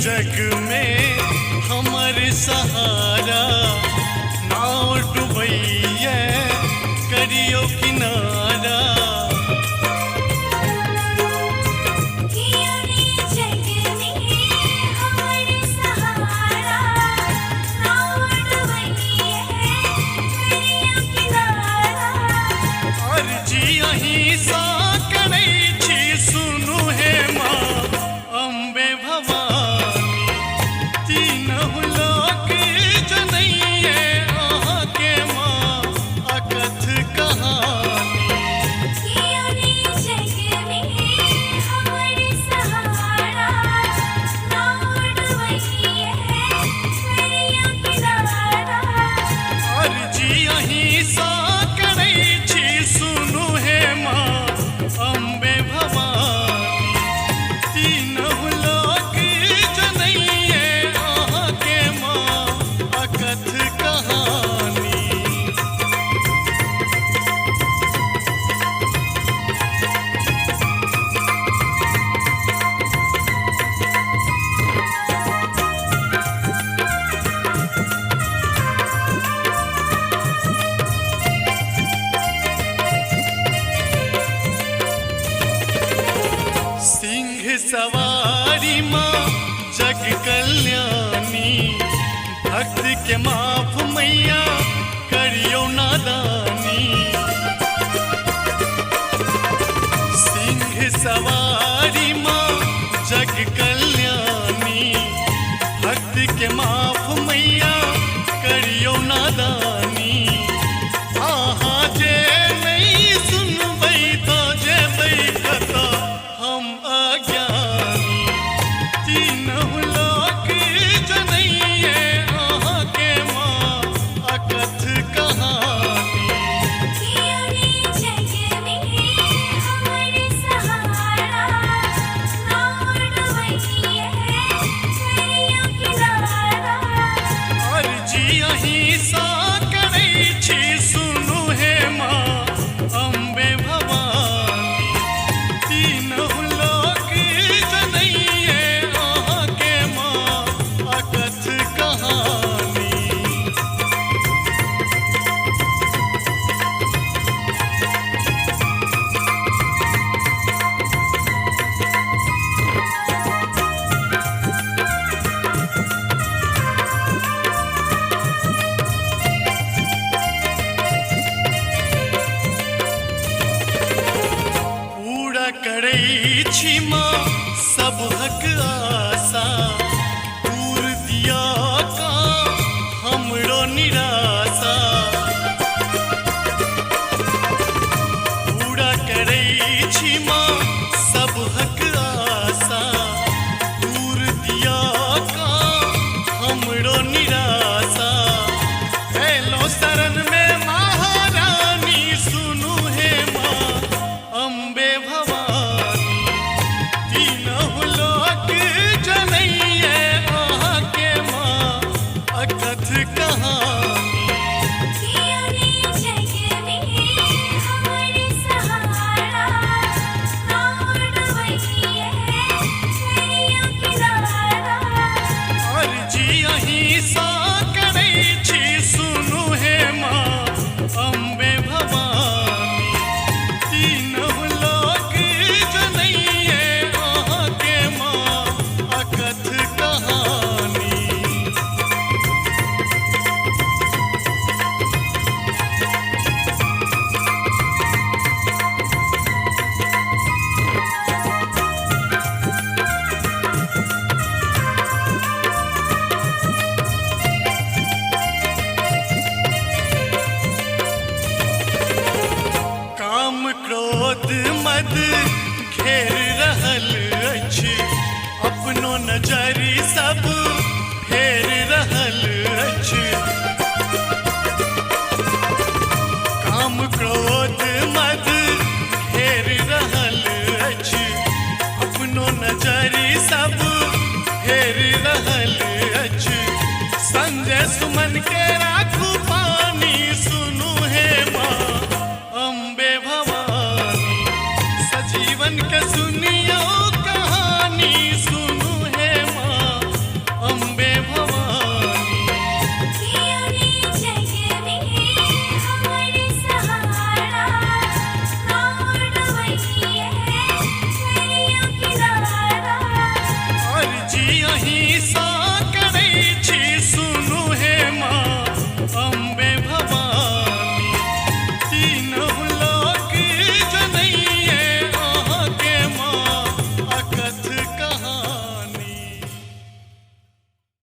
जग में हमर सहारा, नाव डुबैया करियो किनारा। यहीं सा करै छी सुनु हे माँ अम्बे भवानी, तीनहु लोक जनैये अहाँ के माँ अकथ कहानी। अर्जी यहीं सा करै छी सुनु हे माँ अम्बे भवानी, तीनहु लोक जनैये अहाँ के माँ अकथ कहानी। सिंह सवारी माँ जग कल्याणी, भक्त के माफ मैया करियो नादानी। सिंह सवारी माँ जग कल्याणी, भक्त के माफ मैया करियो नादानी। आहा जे नहीं सुनबै तो जेबै कतऽ हम अज्ञानी, तीनहु लोक जनैये अहाँ के माँ अकथ कहानी। अर्जी यहीं सा करै छी सुनु हे माँ अम्बे भवानी, तीनहु लोक जनैये अहाँ के माँ अकथ कहानी। पूरा करै छी माँ सब हक आशा, दूर दिया का हमरो निराशा। पूरा करै छी माँ सब हक आशा, दूर दिया का हमरो निराशा। एलो शरण में महारानी सुनु हे माँ अम्बे भवानी, तीनहु लोक जनैये अहाँ के माँ अकथ कहानी। अर्जी यहीं सा करै छी सुनु हे माँ अम्बे भवानी, तीनहु लोक जनैये अहाँ के माँ अकथ कहानी। काम क्रोध मद घेर रहल अछि, अपनो नजरि सब फेर रहल अछि। काम क्रोध मद घेर रहल अछि, अपनो नजरि सब फेर रहल अछि। संजय सुमन के